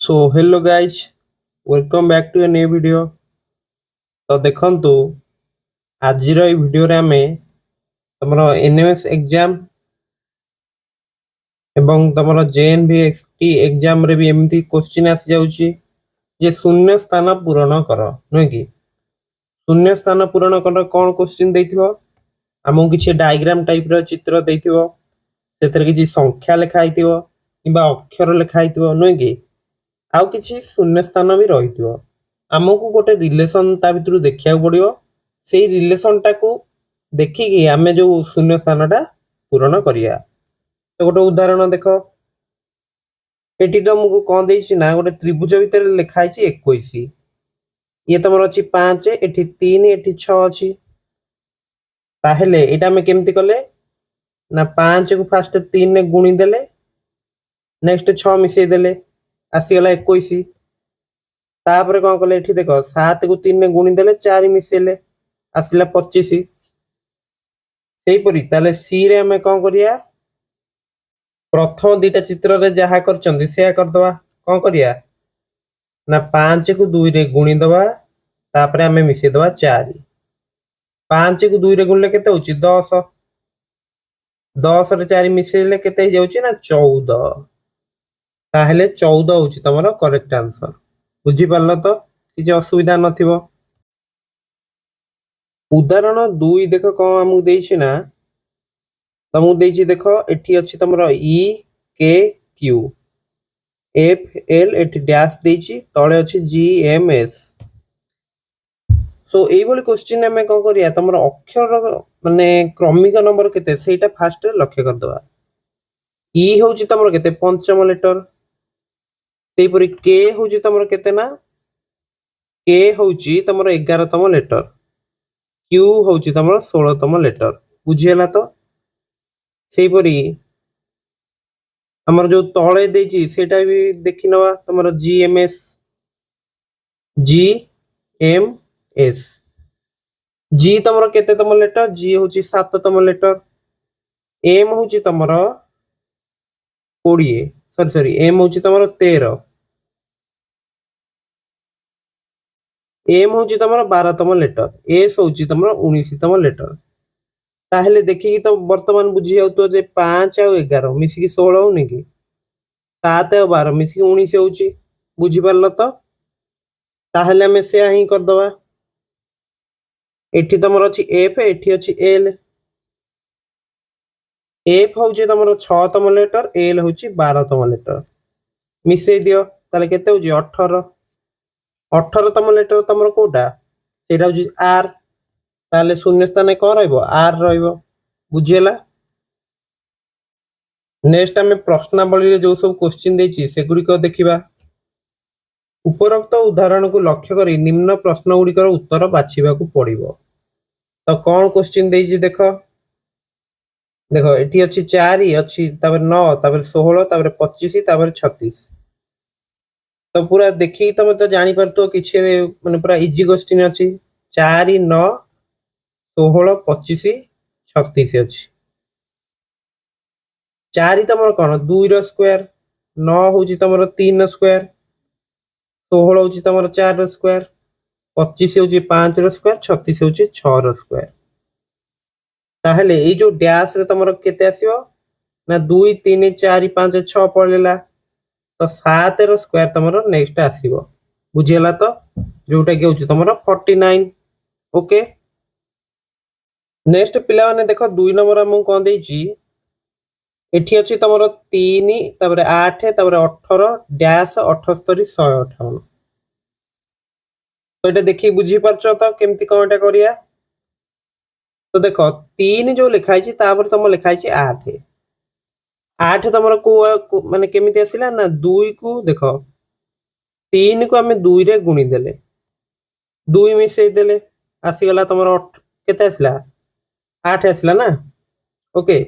So hello guys, welcome back to a new video. तो देखंतु आज वीडियो रे आमे तमरो एनएमएस एग्जाम एवं तमरो जेएनवीएक्सटी एग्जाम रे भी एमती क्वेश्चन आसी जाउची जे शून्य स्थान पूरण कर नै कि शून्य स्थान पूरण कर कोन क्वेश्चन देथिबो हमहु किछि डायग्राम टाइप रो चित्र देथिबो सेतरे किछि संख्या लिखा आइतिबो किबा अक्षर लिखा आइतिबो नै कि आउ किछि शून्य स्थान भी रहितिबो आमको गोटे रिलेशन ता भितर देखिया पड़ियो से रिलेशन टाकू देखिकी आमे जो शून्य स्थानटा पूरण करिया। तो गोटे उदाहरण देख एटी तुमको कौन देछि ना गोटे त्रिभुज भितर लिखा आइछि 21 ये तमर अछि 5 एठी 3 एठी 6 अछि ताहेले एटा मे केमति कले ना 5 को फर्स्ट 3 ने गुणी देले नेक्स्ट 6 मिसै देले आसी गला 21 तापर कौन कले एठी देखो 7 को 3 ने गुणी देले 4 मिसेले आसिला 25 सेही परी ताले सी रे हमें कौन करिया प्रथम दुटा चित्र रे जहा करचंदी सेया कर दवा कौन करिया ना 5 को 2 रे गुणी दवा तापर हमें मिसे दवा 4 5 को 2 रे गुणले केते होची 10 10 रे 4 मिसेले केते हो जाउची ना 14 ताहेले 14 होची तमरो करेक्ट आंसर। बुझी पारलो तो किछि असुविधा नथिबो। उदाहरण 2 देखो कोन हमु देछि ना तमु देछि देखो एठी अछि तमरो ई के क्यू एफ एल एठी डैश देछि तळे अछि जी एम एस। सो एई बोली क्वेश्चन हमें कोन करिया तमरो अक्षर माने क्रमिक नंबर केते सेटा फास्ट लक्ष्य कर दवा। ई होछि तमरो केते पंचम लेटर सेही परी के होछि तमरो केते ना के होछि तमरो 11 तम लेटर क्यू होछि तमरो 16 तम लेटर बुझियला तो सेही परी हमर जो तळे देछि सेटा भी देखि नवा तमरो जीएमएस जीएमएस जी तमरो केते तम लेटर जी होछि 7 तम लेटर एम होछि तमरो 20 सॉरी एम होछि तमरो 13 एम होची तमरो 12 तम लेटर एस होची तमरो 19 तम लेटर ताहेले देखि तो वर्तमान बुझी जाउतो जे 5 और 11 मिसी की 16 होनी की 7 और 12 मिसी की 19 होची बुझी परलो तो ताहेले हमें से ही कर दवा एठी तमरो अछि एफ एठी अछि एल एफ होची तमरो 6 तम लेटर एल होची 12 तम लेटर मिसै दियो ताले केते होची 18 18 तम लेटर तमरो कोटा सेटा होची आर ताले शून्य स्थान कोन रहइबो आर रहइबो बुझियला। नेक्स्ट हमें प्रश्नावली रे जो सब क्वेश्चन देछि सेगुडी को देखिबा। उपरोक्त उदाहरण को लक्ष्य करी निम्न प्रश्न गुडी कर उत्तर बाछिबा को पड़िबो। तो कोन क्वेश्चन देछि देखो देखो एठी अछि 4 अछि तापर 9 तापर 16 तापर 25 तापर 36 तो पूरा देखि तमे तो जानि परतो किछि माने पूरा इजी क्वेश्चन अछि 4 9 16 25 36 अछि 4 तमरो कोन 2 रो स्क्वायर 9 होछि तमरो 3 रो स्क्वायर 16 होछि तमरो 4 रो स्क्वायर 25 होछि 5 रो स्क्वायर 36 होछि 6 रो स्क्वायर ताहले ए जो डैश रे तमरो केते आसीबो ना 2 3 4 5 6 पड़लेला तो 7 रो स्क्वायर तमरो नेक्स्ट आसीबो बुझियला तो जोटा के होछि तमरो 49 ओके। नेक्स्ट पिला माने देखो 2 नंबर हम कोन देछि एठी अछि तमरो 3 तापर 8 तापर 18 डैश 78 158 तो एटा देखि बुझी परछो तो केमति कोनटा करिया तो देखो 3 जो लिखाइ छि तापर तम लिखाइ छि 8 8 तमरो को माने केमिति आसिला ना 2 को देखो 3 को हमें 2 रे गुणी देले 2 मिसै देले आसी गला तमरो केते आसिला 8 आसिला ना ओके।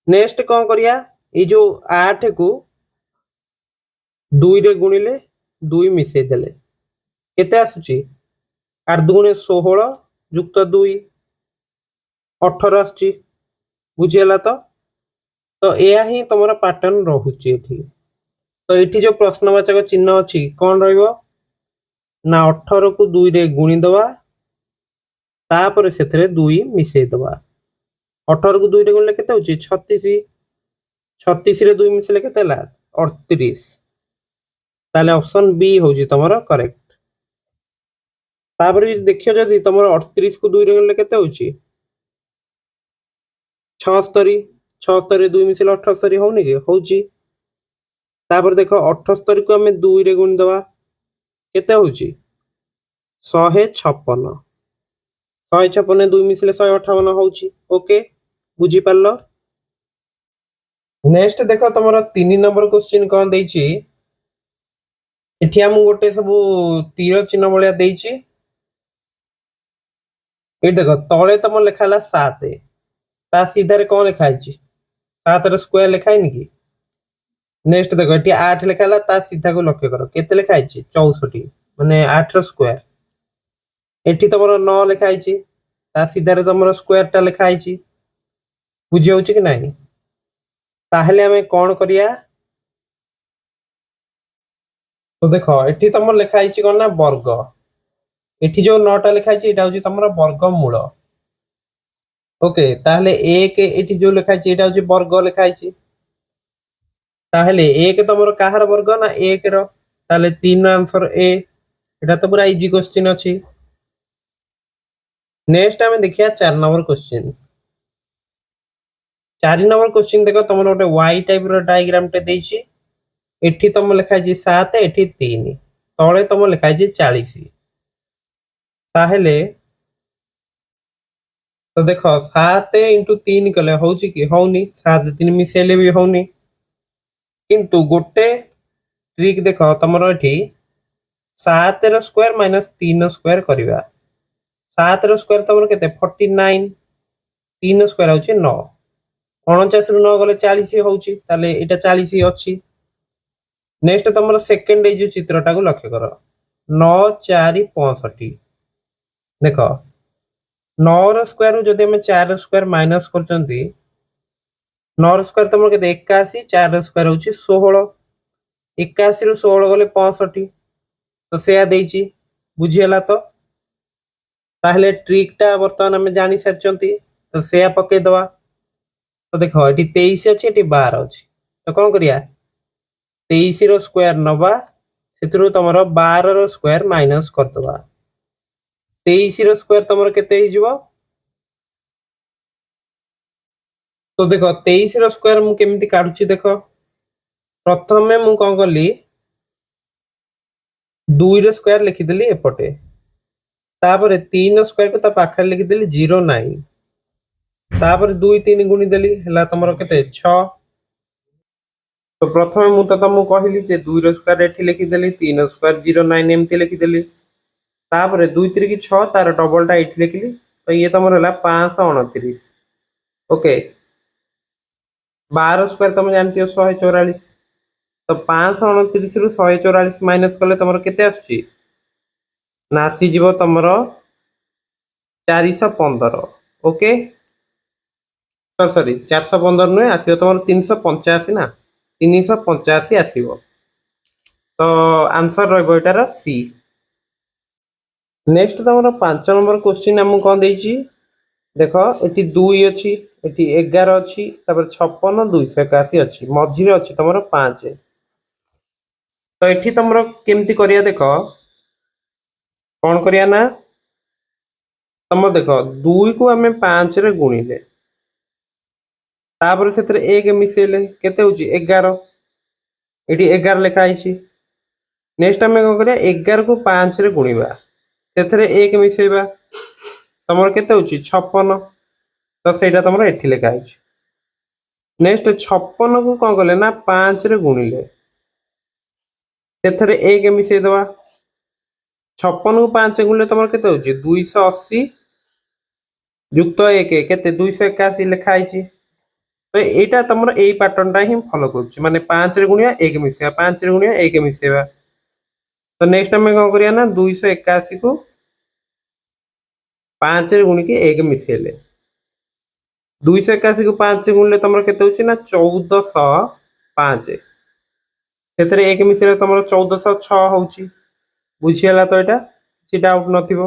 नेक्स्ट कोन करिया ए जो 8 को 2 रे गुणिले 2 मिसै देले केते आसुची 8 दुगुणे 16 युक्त 2 18 आसुची बुझियला तो एया ही तमरा पैटर्न रहुची एठी तो ये जो प्रश्नवाचक चिन्ह अच्छी कौन ना 18 को 2 रे गुणी दवा तापर से 2 मिसई दवा 18 को 2 रे गुणिले केते होची 36 36 रे 2 मिसले केते ला 38 ताले ऑप्शन बी होची तमरो करेक्ट तापर देखियो जदी तमरो 38 को 2 रे गुणिले केते होची 76 76 रे 2 मिसले 78 होउनी के होची तापर देखो 78 को हमें 2 रे गुणी दवा केते होची 156 156 2 मिसले 158 होची ओके बुझी पारलो नेक्स्ट देखो तमरो 3 नंबर क्वेश्चन कोन देइची एठी हम गोटे सब तीर चिन्ह भलिया देइची ए देखो तळे तम लिखाला 7 ता सीधा रे कोन लिखाइची 7 रे स्क्वायर लिखाइनी की नेक्स्ट देखो एठी 8 लिखाला ता सीधा को लक्ष्य करो केते लिखाइची 64 माने 8 रो स्क्वायर एठी तमरो 9 लिखाइची ता सीधा रे तमरो स्क्वायर टा लिखाइची बुझी होची कि नाही ताहले हमें कोन करिया तो देखो एठी तमर लिखाइची कोन ना वर्ग एठी जो 9 टा लिखाइची एटा होची तमरो वर्गमूल ओके ताहले 1 एठी जो लिखाइची एटा होची वर्ग लिखाइची ताहले 1 तमरो काहर वर्ग ना 1 रो ताहले 3 आंसर ए एटा तो पूरा इजी क्वेश्चन अछि नेक्स्ट हमें देखिया 4 नंबर क्वेश्चन 4 नंबर क्वेश्चन देखो तमरो गोटे y टाइप रो डायग्राम टे देइची एठी तम लिखाइची 7 एठी 3 तळे तम लिखाइची 40 ताहले तो देखो 7 इंटू 3 कले होची कि होउनी 7 3 मिसेले भी होउनी किंतु गोटे ट्रिक देखो तमरो एठी 7 रो स्क्वायर माइनस 3 रो स्क्वायर करबा 7 रो स्क्वायर तमरो केते 49 3 रो स्क्वायर होची 9 49 रु 9 गले 40 होउची ताले एटा 40 अछि नेक्स्ट तमरो सेकंड ए जो चित्रटा को लक्ष्य करो 9 4 65 देखो 9 रो स्क्वायर रो जदि हम 4 रो स्क्वायर माइनस करचंती 9 रो स्क्वायर तमरो केते 81 4 रो स्क्वायर होची 16 81 रु 16 गले 65 तो सेया देइची बुझी हला तो ताहले ट्रिक टा वर्तमान हम जानि सरचंती तो सेया पके दवा तो देखो एटी 23 अछि एटी 12 अछि तो कोन करिया 23 रो स्क्वायर नबा सेतरु तमरो 12 रो स्क्वायर माइनस कर दवा 23 रो स्क्वायर तमरो केते हि जिवो तो देखो 23 रो स्क्वायर मु केमिति काढुची देखो प्रथमे मु कोन करली 2 रो स्क्वायर लिखि देली एपटे तापर 3 रो स्क्वायर को ता पाखर लिखि देली 09 तापर 2 3 गुणी देली हला तमरो केते 6 तो प्रथमे मु त तमु कहिली जे 2 रो स्क्वायर एठी लिखि देली 3 रो स्क्वायर 09 एमती लिखि देली तापर 2 3 की 6 तार डबल टा एठी लिखिली तो ये तमरो हला 529 ओके 12 स्क्वायर तुम जानती हो 144 तो 529 रु 144 माइनस कले तमरो केते आछी ना आसी जीवो तमरो 415 ओके सॉरी 415 नुए आसीबो तमरो 385 ना 385 आसीबो तो आंसर रहबो एटार सी नेक्स्ट तमरो 5 नंबर क्वेश्चन हम कोन देइची देखो एटी 2 अछि एटी 11 अछि तापर 56 281 अछि मझी रे अछि तमरो 5 तो एठी तमरो केमती करिया देखो कोन करिया ना तम देखो 2 को हमें 5 रे गुणिले तापर सेतरे 1 मिसेले केते होची 11 एटी 11 लिखा आइची नेक्स्ट हमें कोन करिया 11 को 5 रे गुणीबा सेतरे 1 मिसेबा तमरो केते होची 56 तो सेटा तमरो एठी लिखा आइची नेक्स्ट 56 को कोन करले ना 5 रे गुणिले सेतरे 1 मिसे दवा 56 को 5 गुणिले तमरो केते होची 280 युक्त 1 केते 281 लिखा आइची तो एटा तमरो एई पैटर्न टा ही फॉलो करछि माने 5 रे गुणिया 1 मिसेबा 5 रे गुणिया 1 मिसेबा तो नेक्स्ट हमें कोन करिया ना 281 को 5 रे गुणी के 1 मिसेले 281 को 5 से गुणले तमरो केते होची ना 1405 ସେଥିରେ 1 ମିଶିଲେ ତମର 1406 ହଉଛି। ବୁଝିହେଲା ତ ଏଇଟା? କିଛି ଡାଉଟ୍ ନଥିବ।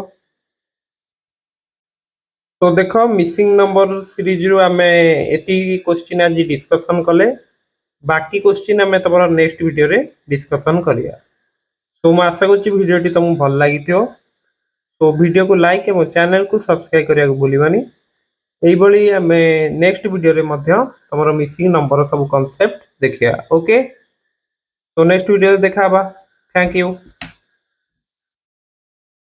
तो देख मिसिंग नंबर सीरीज रु आमे एति क्वेश्चन आज डिस्कशन कले बाकी क्वेश्चन आमे तमरा नेक्स्ट वीडियो रे डिस्कशन करिया। सो मैं आशा करछि वीडियो टी तुमको भल लागिथियो। सो वीडियो को लाइक एवं चैनल को सब्सक्राइब करिया को भूलिबानी। एई बळी आमे नेक्स्ट वीडियो रे मध्य तमरा मिसिंग नंबर सब कांसेप्ट देखिया। ओके, सो नेक्स्ट वीडियो रे देखाबा। Thank you.